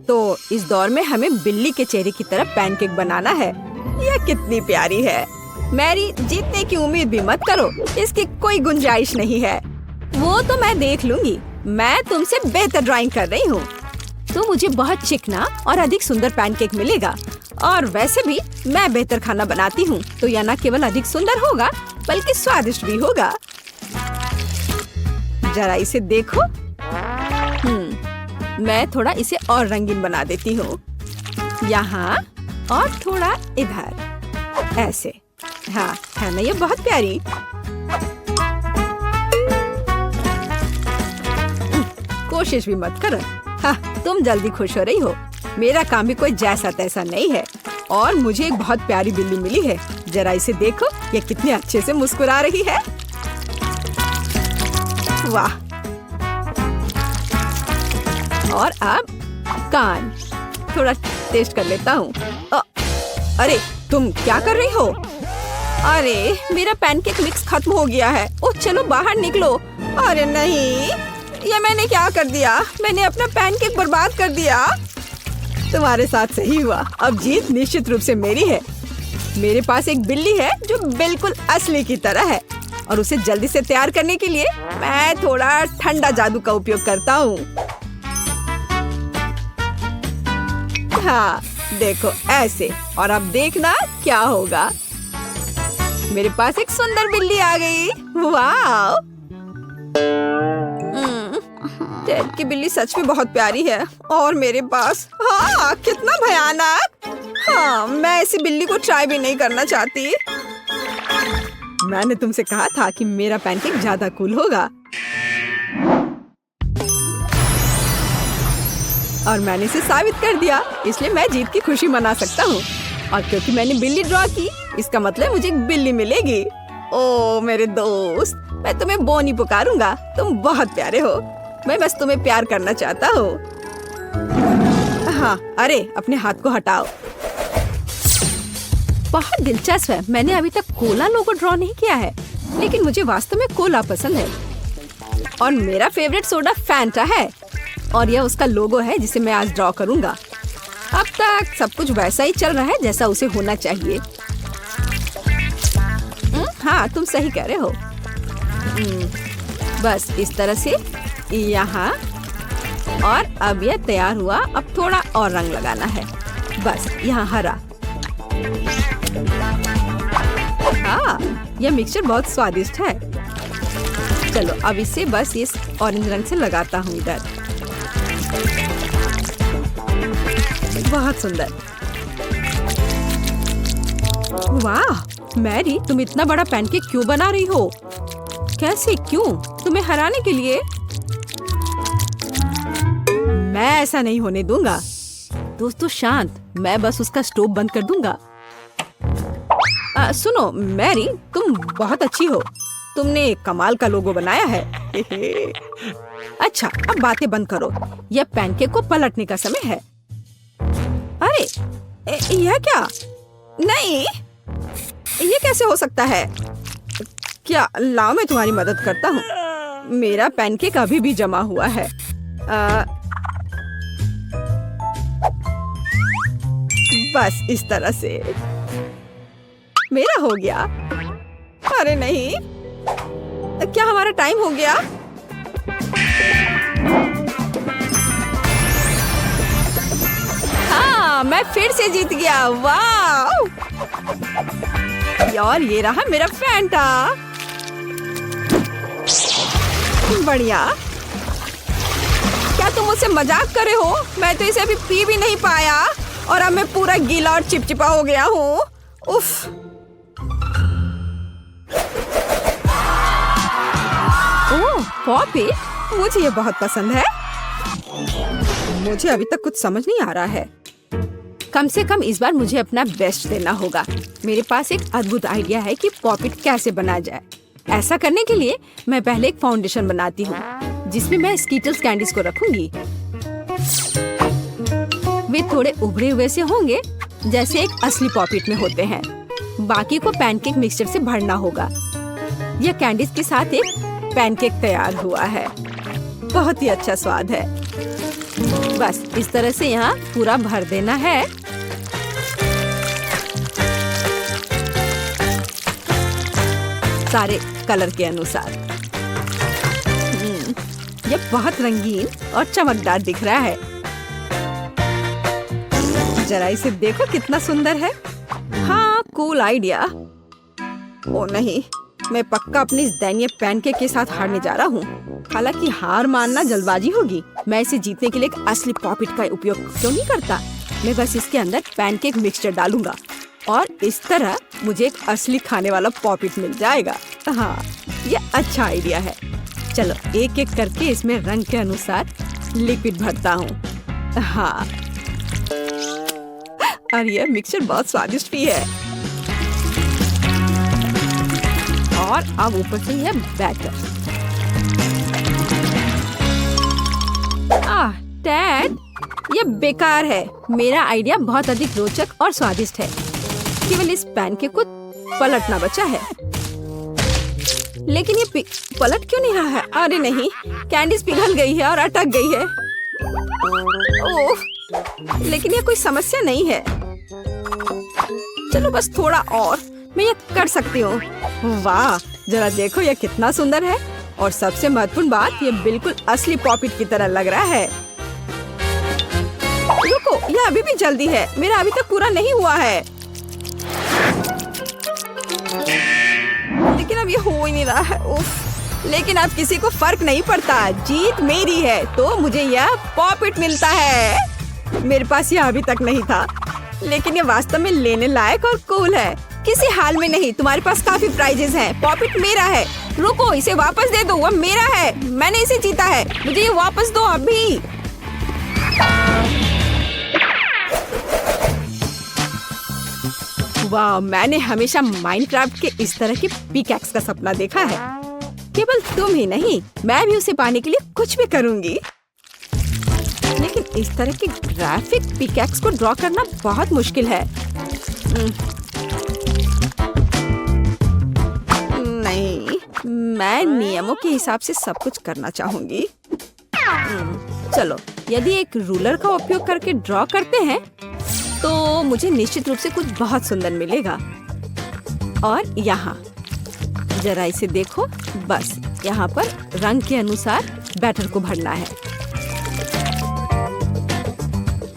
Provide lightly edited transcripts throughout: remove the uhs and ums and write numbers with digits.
तो इस दौर में हमें बिल्ली के चेहरे की तरह पैनकेक बनाना है। यह कितनी प्यारी है। मैरी, जीतने की उम्मीद भी मत करो, इसकी कोई गुंजाइश नहीं है। वो तो मैं देख लूंगी, मैं तुमसे बेहतर ड्राइंग कर रही हूँ। तो मुझे बहुत चिकना और अधिक सुंदर पैनकेक मिलेगा। और वैसे भी मैं बेहतर खाना बनाती हूँ, तो यह न केवल अधिक सुंदर होगा बल्कि स्वादिष्ट भी होगा। जरा इसे देखो। मैं थोड़ा इसे और रंगीन बना देती हूँ, यहाँ और थोड़ा इधर, ऐसे। हाँ, है ना ये बहुत प्यारी। कोशिश भी मत करो। हाँ, तुम जल्दी खुश हो रही हो। मेरा काम भी कोई जैसा तैसा नहीं है। और मुझे एक बहुत प्यारी बिल्ली मिली है। जरा इसे देखो, ये कितने अच्छे से मुस्कुरा रही है। वाह। और अब कान थोड़ा टेस्ट कर लेता हूँ। अरे, तुम क्या कर रही हो? अरे, मेरा पैनकेक मिक्स खत्म हो गया है। ओह, चलो बाहर निकलो। अरे नहीं, ये मैंने क्या कर दिया? मैंने अपना पैनकेक बर्बाद कर दिया। तुम्हारे साथ सही हुआ। अब जीत निश्चित रूप से मेरी है। मेरे पास एक बिल्ली है जो बिल्कुल असली की तरह है, और उसे जल्दी से तैयार करने के लिए मैं थोड़ा ठंडा जादू का उपयोग करता हूँ। हाँ, देखो ऐसे। और अब देखना क्या होगा। मेरे पास एक सुंदर बिल्ली आ गई। वाह! टेड की बिल्ली सच में बहुत प्यारी है। और मेरे पास, हाँ, कितना भयानक। हाँ, मैं ऐसी बिल्ली को ट्राई भी नहीं करना चाहती। मैंने तुमसे कहा था कि मेरा पैनकेक ज्यादा कूल होगा। और मैंने इसे साबित कर दिया, इसलिए मैं जीत की खुशी मना सकता हूँ। और क्योंकि मैंने बिल्ली ड्रॉ की, इसका मतलब मुझे एक बिल्ली मिलेगी। ओ मेरे दोस्त, मैं तुम्हें बोनी पुकारूंगा। तुम बहुत प्यारे हो। मैं बस तुम्हें प्यार करना चाहता हूँ। हाँ, अरे अपने हाथ को हटाओ। बहुत दिलचस्प है। मैंने अभी तक कोला लोगो ड्रॉ नहीं किया है, लेकिन मुझे वास्तव में कोला पसंद है। और मेरा फेवरेट सोडा फैंटा है, और यह उसका लोगो है जिसे मैं आज ड्रॉ करूंगा। अब तक सब कुछ वैसा ही चल रहा है जैसा उसे होना चाहिए। हाँ, तुम सही कह रहे हो। बस इस तरह से यहाँ। और अब यह तैयार हुआ। अब थोड़ा और रंग लगाना है। बस यहाँ हरा। हाँ, यह मिक्सचर बहुत स्वादिष्ट है। चलो अब इसे बस इस ऑरेंज रंग से लगाता हूँ इधर। बहुत सुंदर। वाह मैरी, तुम इतना बड़ा पैनकेक क्यों बना रही हो? कैसे, क्यों? तुम्हें हराने के लिए? मैं ऐसा नहीं होने दूंगा। दोस्तों शांत, मैं बस उसका स्टोव बंद कर दूंगा। सुनो मैरी, तुम बहुत अच्छी हो। तुमने कमाल का लोगो बनाया है। अच्छा, अब बातें बंद करो। यह पैनकेक को पलटने का समय है। अरे, यह क्या? नहीं, ये कैसे हो सकता है? क्या, लाओ मैं तुम्हारी मदद करता हूँ। मेरा पैनकेक अभी भी जमा हुआ है। बस इस तरह से मेरा हो गया। अरे नहीं, क्या हमारा टाइम हो गया? हाँ, मैं फिर से जीत गया। वाह! और ये रहा मेरा फैंटा। बढ़िया। क्या तुम मुझसे मजाक कर रहे हो? मैं तो इसे अभी पी भी नहीं पाया, और अब मैं पूरा गीला और चिपचिपा हो गया हूँ। उफ। ओह, पॉपी, मुझे ये बहुत पसंद है। मुझे अभी तक कुछ समझ नहीं आ रहा है। कम से कम इस बार मुझे अपना बेस्ट देना होगा। मेरे पास एक अद्भुत आइडिया है कि पॉपिट कैसे बनाया जाए। ऐसा करने के लिए मैं पहले एक फाउंडेशन बनाती हूँ, जिसमें मैं स्कीटल्स कैंडीज को रखूंगी। वे थोड़े उभरे हुए से होंगे, जैसे एक असली पॉपिट में होते हैं। बाकी को पैनकेक मिक्सचर से भरना होगा। यह कैंडीज के साथ एक पैनकेक तैयार हुआ है। बहुत ही अच्छा स्वाद है। बस इस तरह से यहाँ पूरा भर देना है। सारे कलर के अनुसार। ये बहुत रंगीन और चमकदार दिख रहा है। जरा इसे देखो कितना सुंदर है। हाँ, कूल आइडिया। ओ नहीं, मैं पक्का अपनी इस दयनीय पैनकेक के साथ हारने जा रहा हूँ। हालांकि हार मानना जल्दबाजी होगी। मैं इसे जीतने के लिए एक असली पॉपिट का उपयोग क्यों नहीं करता। मैं बस इसके अंदर पैनकेक मिक्सचर डालूंगा और इस तरह मुझे एक असली खाने वाला पॉपिट मिल जाएगा। हाँ, ये अच्छा आइडिया है। चलो एक एक करके इसमें रंग के अनुसार लिक्विड भरता हूँ। हाँ, और ये मिक्सचर बहुत स्वादिष्ट भी है। और अब ऊपर से यह बैटर। डैड, ये बेकार है। मेरा आइडिया बहुत अधिक रोचक और स्वादिष्ट है। केवल इस पैनकेक को पलटना बचा है। लेकिन ये पलट क्यों नहीं रहा है? अरे नहीं, कैंडीज पिघल गई है और अटक गई है। ओह, लेकिन ये कोई समस्या नहीं है। चलो बस थोड़ा और, मैं ये कर सकती हूँ। वाह, जरा देखो ये कितना सुंदर है। और सबसे महत्वपूर्ण बात, ये बिल्कुल असली पॉपिट की तरह लग रहा है। रुको, ये अभी भी जल्दी है। मेरा अभी तक पूरा नहीं हुआ है। लेकिन अब ये हो ही नहीं रहा है। उफ, लेकिन अब किसी को फर्क नहीं पड़ता। जीत मेरी है तो मुझे यह पॉपिट मिलता है। मेरे पास यह अभी तक नहीं था, लेकिन ये वास्तव में लेने लायक और कूल है। किसी हाल में नहीं। तुम्हारे पास काफी प्राइजेस हैं। पॉपिट मेरा है। रुको, इसे वापस दे दो। वह मेरा है। मैंने इसे जीता है। मुझे ये वापस दो अभी। वाह, मैंने हमेशा माइनक्राफ्ट के इस तरह के पिकैक्स का सपना देखा है। केवल तुम ही नहीं, मैं भी उसे पाने के लिए कुछ भी करूंगी। लेकिन इस तरह के ग्राफिक पिकैक्स को ड्रॉ करना बहुत मुश्किल है। नहीं, मैं नियमों के हिसाब से सब कुछ करना चाहूंगी। चलो, यदि एक रूलर का उपयोग करके ड्रॉ करते हैं तो मुझे निश्चित रूप से कुछ बहुत सुंदर मिलेगा। और यहाँ जरा इसे देखो। बस यहाँ पर रंग के अनुसार बैटर को भरना है।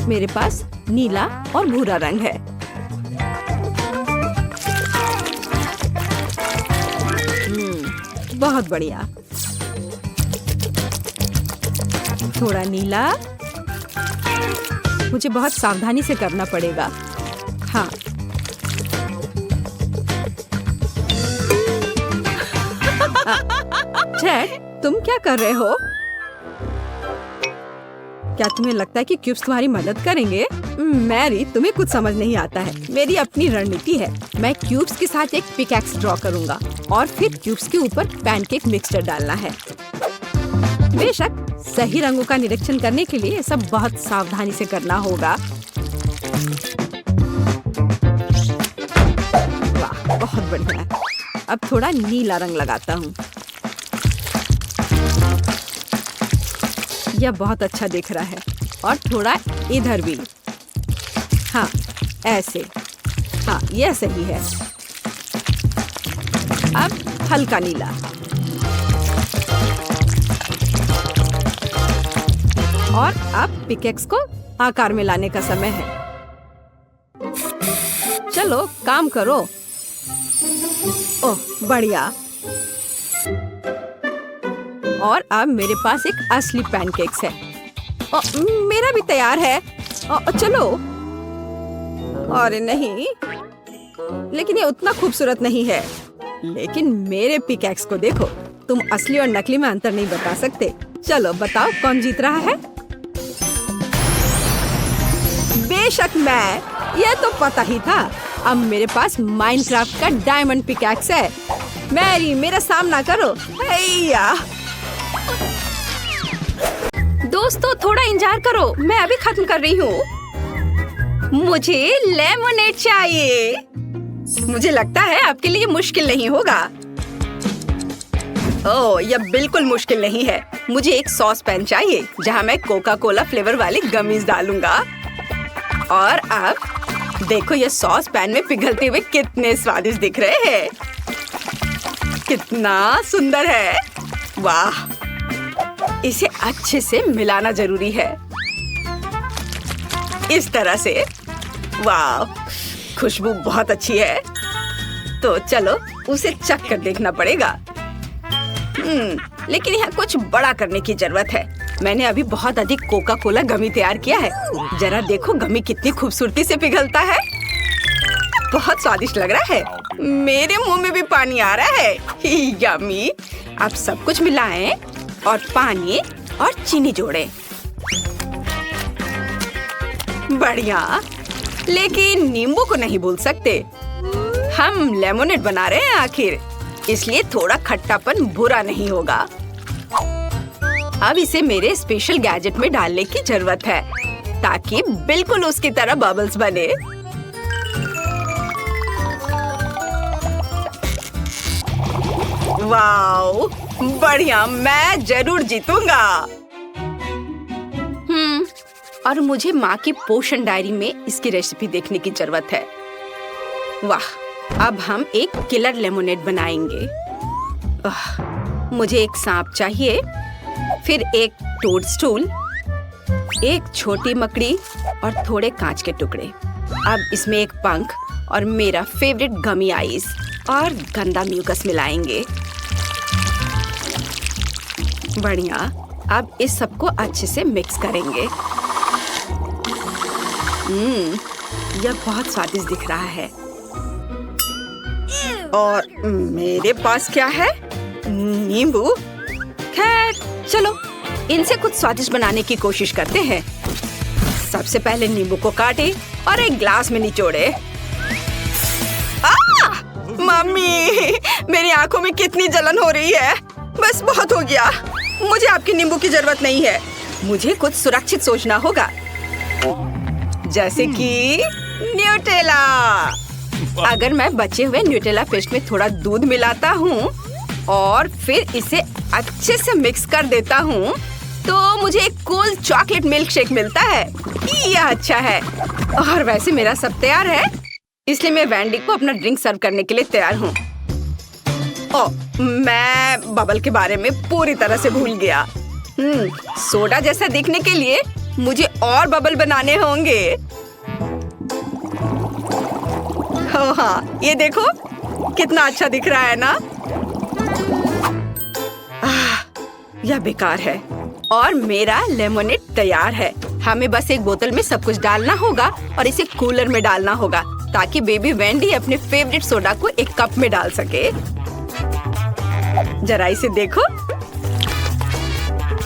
मेरे पास नीला और भूरा रंग है। बहुत बढ़िया। थोड़ा नीला। मुझे बहुत सावधानी से करना पड़ेगा। हाँ, डैड, तुम क्या कर रहे हो? क्या तुम्हें लगता है कि क्यूब्स तुम्हारी मदद करेंगे? मैरी, तुम्हें कुछ समझ नहीं आता है। मेरी अपनी रणनीति है। मैं क्यूब्स के साथ एक पिकैक्स ड्रॉ करूंगा और फिर क्यूब्स के ऊपर पैनकेक मिक्सचर डालना है। बेशक सही रंगों का निरीक्षण करने के लिए सब बहुत सावधानी से करना होगा। वाह, बहुत बढ़िया। अब थोड़ा नीला रंग लगाता हूँ। यह बहुत अच्छा दिख रहा है। और थोड़ा इधर भी। हाँ, ऐसे। हाँ, यह सही है। अब हल्का नीला। और अब पिकैक्स को आकार में लाने का समय है। चलो काम करो। ओह, बढ़िया। और अब मेरे पास एक असली पैनकेक्स है। मेरा भी तैयार है। चलो। अरे नहीं, लेकिन ये उतना खूबसूरत नहीं है। लेकिन मेरे पिकैक्स को देखो। तुम असली और नकली में अंतर नहीं बता सकते। चलो बताओ कौन जीत रहा है? बेशक मैं। यह तो पता ही था। अब मेरे पास माइनक्राफ्ट का डायमंड पिकैक्स है। मैरी, मेरा सामना करो। हैया। दोस्तों, थोड़ा इंतजार करो। मैं अभी खत्म कर रही हूँ। मुझे लेमोनेड चाहिए। मुझे लगता है आपके लिए मुश्किल नहीं होगा। ओह, यह बिल्कुल मुश्किल नहीं है। मुझे एक सॉस पैन चाहिए जहाँ मैं कोका कोला फ्लेवर वाले गमीज डालूंगा। और अब देखो, ये सॉस पैन में पिघलते हुए कितने स्वादिष्ट दिख रहे हैं। कितना सुंदर है। वाह, इसे अच्छे से मिलाना जरूरी है, इस तरह से। वाह, खुशबू बहुत अच्छी है। तो चलो उसे चख कर देखना पड़ेगा। लेकिन यहाँ कुछ बड़ा करने की जरूरत है। मैंने अभी बहुत अधिक कोका कोला गमी तैयार किया है। जरा देखो गमी कितनी खूबसूरती से पिघलता है। बहुत स्वादिष्ट लग रहा है। मेरे मुंह में भी पानी आ रहा है। यम्मी। अब सब कुछ मिलाएं और पानी और चीनी जोड़ें। बढ़िया, लेकिन नींबू को नहीं भूल सकते। हम लेमोनेड बना रहे हैं आखिर, इसलिए थोड़ा खट्टापन बुरा नहीं होगा। अब इसे मेरे स्पेशल गैजेट में डालने की जरूरत है ताकि बिल्कुल उसकी तरह बबल्स बने। वाओ, बढ़िया, मैं जरूर जीतूंगा। और मुझे माँ की पोषण डायरी में इसकी रेसिपी देखने की जरूरत है। वाह, अब हम एक किलर लेमोनेड बनाएंगे। मुझे एक सांप चाहिए, फिर एक टोडस्टूल, एक छोटी मकड़ी और थोड़े कांच के टुकड़े। अब इसमें एक पंख और मेरा फेवरेट गमी आइस और गंदा म्यूकस मिलाएंगे। बढ़िया, अब इस सबको अच्छे से मिक्स करेंगे। यह बहुत स्वादिष्ट दिख रहा है। और मेरे पास क्या है? नींबू। खैर चलो इनसे कुछ स्वादिष्ट बनाने की कोशिश करते हैं। सबसे पहले नींबू को काटे और एक ग्लास में निचोड़े। मम्मी, मेरी आंखों में कितनी जलन हो रही है। बस बहुत हो गया। मुझे आपकी नींबू की जरूरत नहीं है। मुझे कुछ सुरक्षित सोचना होगा, जैसे कि न्यूटेला। अगर मैं बचे हुए न्यूटेला पेस्ट में थोड़ा दूध मिलाता हूँ और फिर इसे अच्छे से मिक्स कर देता हूँ तो मुझे एक कूल चॉकलेट मिल्क शेक मिलता है। यह अच्छा है। और वैसे मेरा सब तैयार है, इसलिए मैं वेंडी को अपना ड्रिंक सर्व करने के लिए तैयार हूँ। मैं बबल के बारे में पूरी तरह से भूल गया। सोडा जैसा दिखने के लिए मुझे और बबल बनाने होंगे। हाँ, ये देखो कितना अच्छा दिख रहा है ना। यह बेकार है। और मेरा लेमोनेड तैयार है। हमें बस एक बोतल में सब कुछ डालना होगा और इसे कूलर में डालना होगा ताकि बेबी वेंडी अपने फेवरेट सोडा को एक कप में डाल सके। जरा इसे देखो,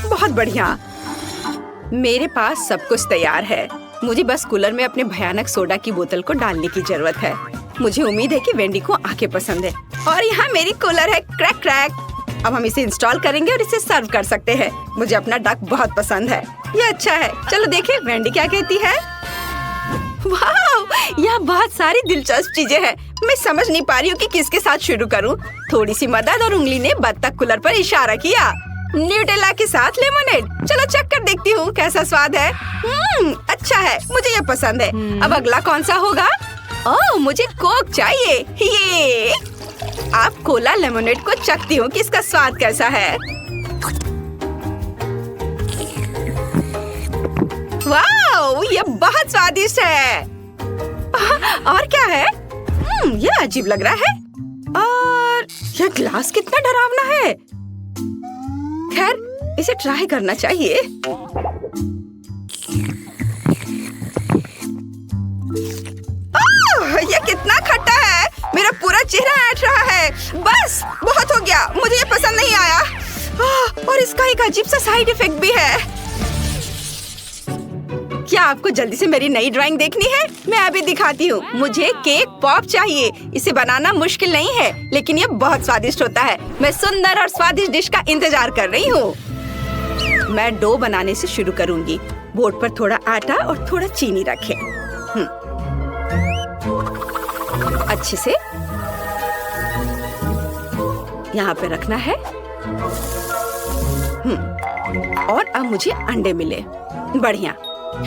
बहुत बढ़िया। मेरे पास सब कुछ तैयार है। मुझे बस कूलर में अपने भयानक सोडा की बोतल को डालने की जरूरत है। मुझे उम्मीद है कि वेंडी को आंखें पसंद है। और यहाँ मेरी कूलर है क्रैक क्रैक। अब हम इसे इंस्टॉल करेंगे और इसे सर्व कर सकते हैं। मुझे अपना डक बहुत पसंद है। ये अच्छा है। चलो देखें वेंडी क्या कहती है। वाह, यहाँ बहुत सारी दिलचस्प चीजें हैं। मैं समझ नहीं पा रही हूँ कि किसके साथ शुरू करूँ। थोड़ी सी मदद और उंगली ने बत्तख कूलर पर इशारा किया। न्यूटेला के साथ लेमोनेड। चलो चख कर देखती हूँ कैसा स्वाद है। अच्छा है, मुझे ये पसंद है। अब अगला कौन सा होगा? ओह, मुझे कोक चाहिए। ये आप कोला लेमोनेड को चखती हूँ कि इसका स्वाद कैसा है। वाह, ये बहुत स्वादिष्ट है। और क्या है? ये अजीब लग रहा है। और यह ग्लास कितना डरावना है। खैर, इसे ट्राई करना चाहिए। ये कितना खट्टा है। मेरा पूरा चेहरा ऐंठ रहा है। बस बहुत हो गया। मुझे ये पसंद नहीं आया। और इसका एक अजीब सा साइड इफेक्ट भी है। क्या आपको जल्दी से मेरी नई ड्राइंग देखनी है? मैं अभी दिखाती हूँ। मुझे केक पॉप चाहिए। इसे बनाना मुश्किल नहीं है, लेकिन ये बहुत स्वादिष्ट होता है। मैं सुंदर और स्वादिष्ट डिश का इंतजार कर रही हूँ। मैं डो बनाने से शुरू करूँगी। बोर्ड पर थोड़ा आटा और थोड़ा चीनी रखें। अच्छे से यहाँ पे रखना है और अब मुझे अंडे मिले। बढ़िया,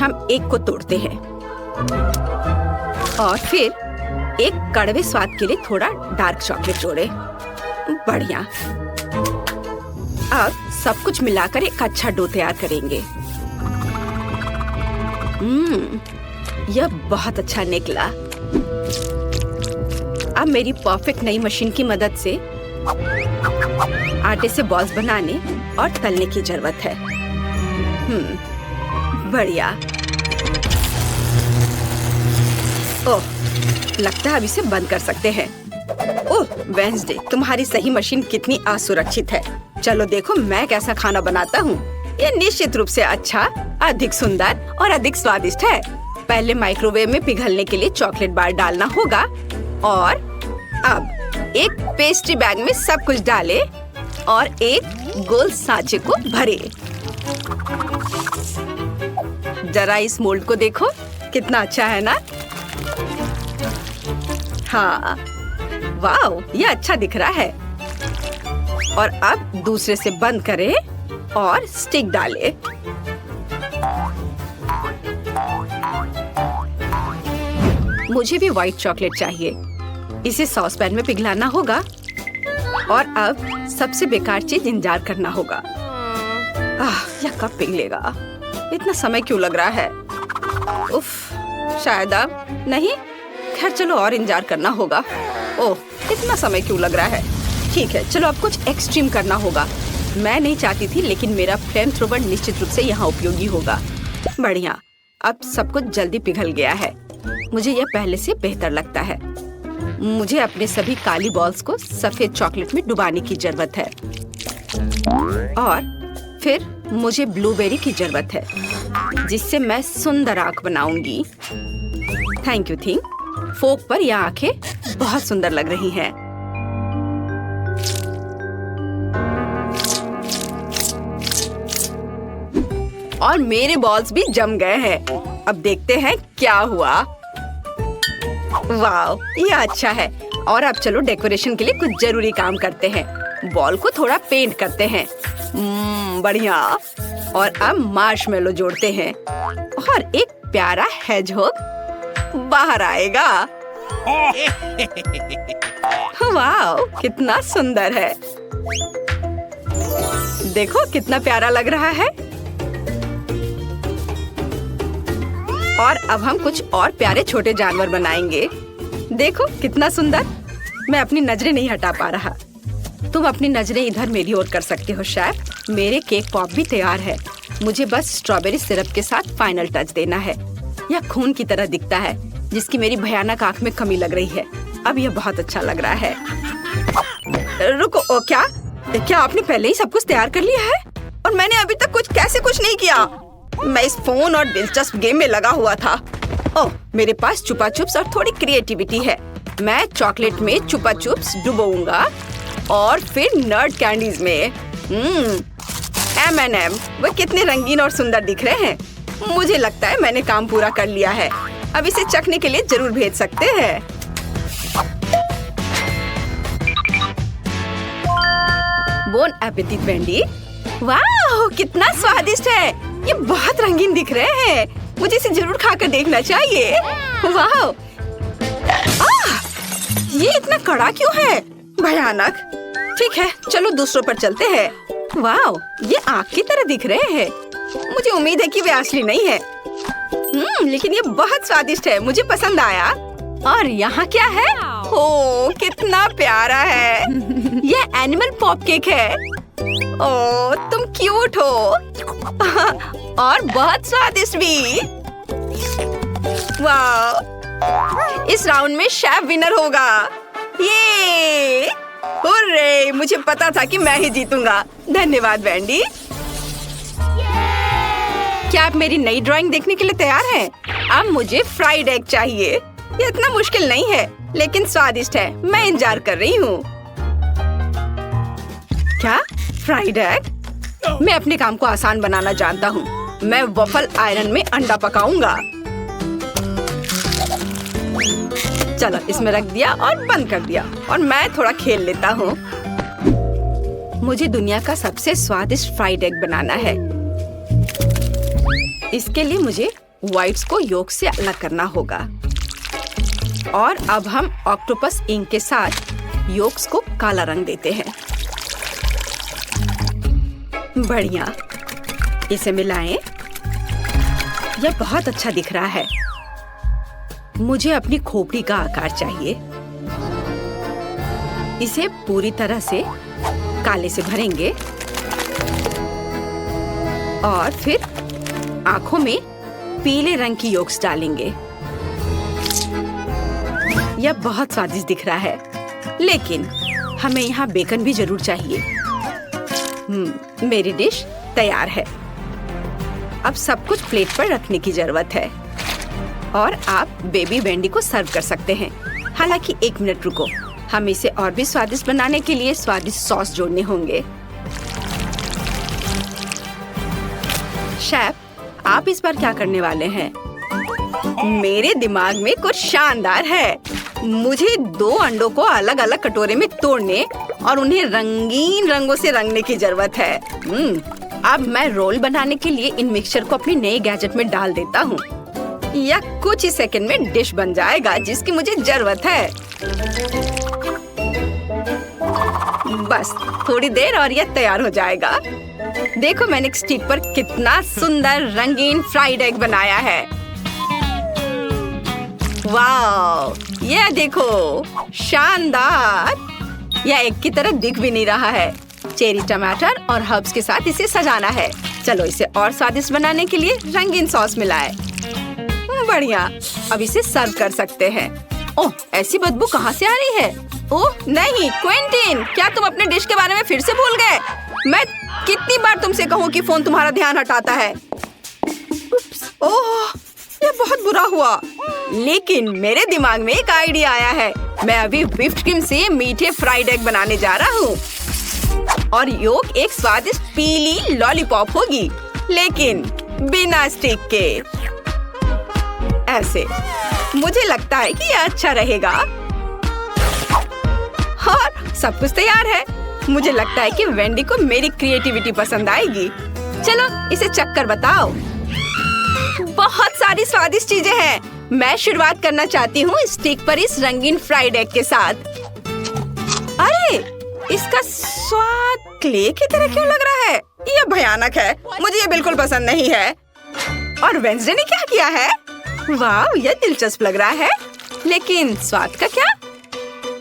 हम एक को तोड़ते हैं और फिर एक कड़वे स्वाद के लिए थोड़ा डार्क चॉकलेट जोड़े। बढ़िया। अब सब कुछ मिलाकर एक अच्छा डो तैयार करेंगे। यह बहुत अच्छा निकला। अब मेरी परफेक्ट नई मशीन की मदद से आटे से बॉल्स बनाने और तलने की जरूरत है। बढ़िया। ओह, लगता है अब इसे बंद कर सकते हैं। ओह वेंसडे, तुम्हारी सही मशीन कितनी असुरक्षित है। चलो देखो मैं कैसा खाना बनाता हूँ। ये निश्चित रूप से अच्छा, अधिक सुंदर और अधिक स्वादिष्ट है। पहले माइक्रोवेव में पिघलने के लिए चॉकलेट बार डालना होगा और अब एक पेस्ट्री बैग में सब कुछ डालें और एक गोल सांचे को भरे। जरा इस मोल्ड को देखो, कितना अच्छा है ना? हाँ, वाव, ये अच्छा दिख रहा है। और अब दूसरे से बंद करें और स्टिक डालें। मुझे भी व्हाइट चॉकलेट चाहिए। इसे सॉस पैन में पिघलाना होगा और अब सबसे बेकार चीज इंतजार करना होगा। यह कब पिघलेगा? इतना समय क्यों लग रहा है? उफ, शायद अब नहीं। खैर चलो और इंतजार करना होगा। ओह, इतना समय क्यों लग रहा है? ठीक है, चलो अब कुछ एक्सट्रीम करना होगा। मैं नहीं चाहती थी, लेकिन मेरा फ्लेम थ्रोवर निश्चित रूप से यहाँ उपयोगी होगा। बढ़िया, अब सब कुछ जल्दी पिघल गया है। मुझे यह पहले से बेहतर लगता है। मुझे अपने सभी काली बॉल्स को सफेद चॉकलेट में डुबाने की जरूरत है और फिर मुझे ब्लूबेरी की जरूरत है, जिससे मैं सुंदर आंख बनाऊंगी। Thank you thing. फोक पर यह आंखें बहुत सुंदर लग रही हैं। और मेरे बॉल्स भी जम गए हैं। अब देखते हैं क्या हुआ। वाव, ये अच्छा है। और अब चलो डेकोरेशन के लिए कुछ जरूरी काम करते हैं। बॉल को थोड़ा पेंट करते हैं। बढ़िया। और अब मार्शमेलो जोड़ते हैं और एक प्यारा हेजहोग बाहर आएगा। वाव, कितना सुंदर है। देखो कितना प्यारा लग रहा है। और अब हम कुछ और प्यारे छोटे जानवर बनाएंगे। देखो कितना सुंदर। मैं अपनी नजरें नहीं हटा पा रहा। तुम अपनी नजरें इधर मेरी ओर कर सकते हो शेफ। मेरे केक पॉप भी तैयार है। मुझे बस स्ट्रॉबेरी सिरप के साथ फाइनल टच देना है। यह खून की तरह दिखता है, जिसकी मेरी भयानक आंख में कमी लग रही है। अब यह बहुत अच्छा लग रहा है। रुको, क्या आपने पहले ही सब कुछ तैयार कर लिया है? और मैंने अभी तक कुछ नहीं किया। मैं इस फोन और दिलचस्प गेम में लगा हुआ था। ओह, मेरे पास चुपा चुप्स और थोड़ी क्रिएटिविटी है। मैं चॉकलेट में चुपा चुप्स डुबोऊंगा और फिर नर्ड कैंडीज में M&M। वो कितने रंगीन और सुंदर दिख रहे हैं। मुझे लगता है मैंने काम पूरा कर लिया है। अब इसे चखने के लिए जरूर भेज सकते हैं। Bone appétit Wendy. वाह, कितना स्वादिष्ट है। ये बहुत रंगीन दिख रहे हैं। मुझे इसे जरूर खाकर देखना चाहिए। वाह, ये इतना कड़ा क्यों है? भयानक। ठीक है, चलो दूसरों पर चलते हैं। वाह, ये आग की तरह दिख रहे हैं। मुझे उम्मीद है कि वे असली नहीं है। लेकिन ये बहुत स्वादिष्ट है। मुझे पसंद आया। और यहाँ क्या है? ओह, कितना प्यारा है। ये एनिमल पॉप केक है। ओह, तुम क्यूट हो। और बहुत स्वादिष्ट भी। वाह, इस राउंड में शेफ विनर होगा। ये हुर्रे, मुझे पता था कि मैं ही जीतूंगा। धन्यवाद वेंडी। क्या आप मेरी नई ड्राइंग देखने के लिए तैयार हैं? अब मुझे फ्राइड एग चाहिए। ये इतना मुश्किल नहीं है, लेकिन स्वादिष्ट है। मैं इंतजार कर रही हूँ। क्या फ्राइड एग? मैं अपने काम को आसान बनाना जानता हूँ। मैं वफल आयरन में अंडा पकाऊंगा। चलो, इसमें रख दिया और बंद कर दिया। और मैं थोड़ा खेल लेता हूँ। मुझे दुनिया का सबसे स्वादिष्ट फ्राइड एग बनाना है। इसके लिए मुझे व्हाइट्स को योक से अलग करना होगा। और अब हम ऑक्टोपस इंक के साथ योक्स को काला रंग देते हैं। बढ़िया, इसे मिलाएं। यह बहुत अच्छा दिख रहा है। मुझे अपनी खोपड़ी का आकार चाहिए। इसे पूरी तरह से काले से भरेंगे और फिर आंखों में पीले रंग की योक्स डालेंगे। यह बहुत स्वादिष्ट दिख रहा है, लेकिन हमें यहाँ बेकन भी जरूर चाहिए। मेरी डिश तैयार है। अब सब कुछ प्लेट पर रखने की जरूरत है और आप बेबी वेंडी को सर्व कर सकते हैं। हालांकि 1 मिनट रुको, हम इसे और भी स्वादिष्ट बनाने के लिए स्वादिष्ट सॉस जोड़ने होंगे। शेफ, आप इस बार क्या करने वाले हैं? मेरे दिमाग में कुछ शानदार है। मुझे 2 अंडों को अलग अलग कटोरे में तोड़ने और उन्हें रंगीन रंगों से रंगने की जरूरत है। अब मैं रोल बनाने के लिए इन मिक्सचर को अपने नए गैजेट में डाल देता हूँ। यह कुछ ही सेकंड में डिश बन जाएगा जिसकी मुझे जरूरत है। बस थोड़ी देर और यह तैयार हो जाएगा। देखो मैंने एक स्टिक पर कितना सुंदर रंगीन फ्राइड एग बनाया है। वाह, यह देखो, शानदार। यह एग की तरह दिख भी नहीं रहा है। चेरी टमाटर और हर्ब्स के साथ इसे सजाना है। चलो इसे और स्वादिष्ट बनाने के लिए रंगीन सॉस मिलाएं। बढ़िया, अब इसे सर्व कर सकते हैं। ओह, ऐसी बदबू कहाँ से आ रही है? ओह नहीं, क्विंटीन, क्या तुम अपने डिश के बारे में फिर से भूल गए? मैं कितनी बार तुमसे कहूँ कि फोन तुम्हारा ध्यान हटाता है। ओह, यह बहुत बुरा हुआ। लेकिन मेरे दिमाग में एक आइडिया आया है। मैं अभी व्हिप्ड क्रीम से मीठे फ्राइड एग बनाने जा रहा हूँ और योक एक स्वादिष्ट पीली लॉलीपॉप होगी, लेकिन बिना स्टिक के। ऐसे मुझे लगता है कि यह अच्छा रहेगा। और सब कुछ तैयार है। मुझे लगता है कि वेंडी को मेरी क्रिएटिविटी पसंद आएगी। चलो इसे चख कर बताओ। बहुत सारी स्वादिष्ट चीजें हैं। मैं शुरुआत करना चाहती हूँ स्टिक पर इस रंगीन फ्राइड एग के साथ। अरे, इसका स्वाद क्ले की तरह क्यों लग रहा है? यह भयानक है। मुझे ये बिल्कुल पसंद नहीं है। और वेंसडे ने क्या किया है? वाह, यह दिलचस्प लग रहा है। लेकिन स्वाद का क्या?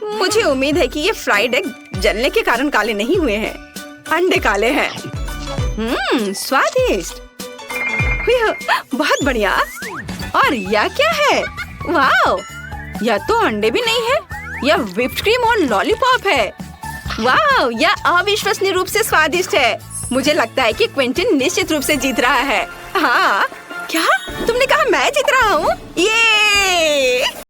मुझे उम्मीद है कि ये फ्राइड एग जलने के कारण काले नहीं हुए हैं। अंडे काले हैं। स्वादिष्ट, बहुत बढ़िया। और यह क्या है? वाह, यह तो अंडे भी नहीं है। यह व्हिप्ड क्रीम और लॉलीपॉप है। वाह, यह अविश्वसनीय रूप से स्वादिष्ट है। मुझे लगता है कि क्विंटन निश्चित रूप से जीत रहा है। हाँ, क्या तुमने कहा मैं जीत रहा हूँ? ये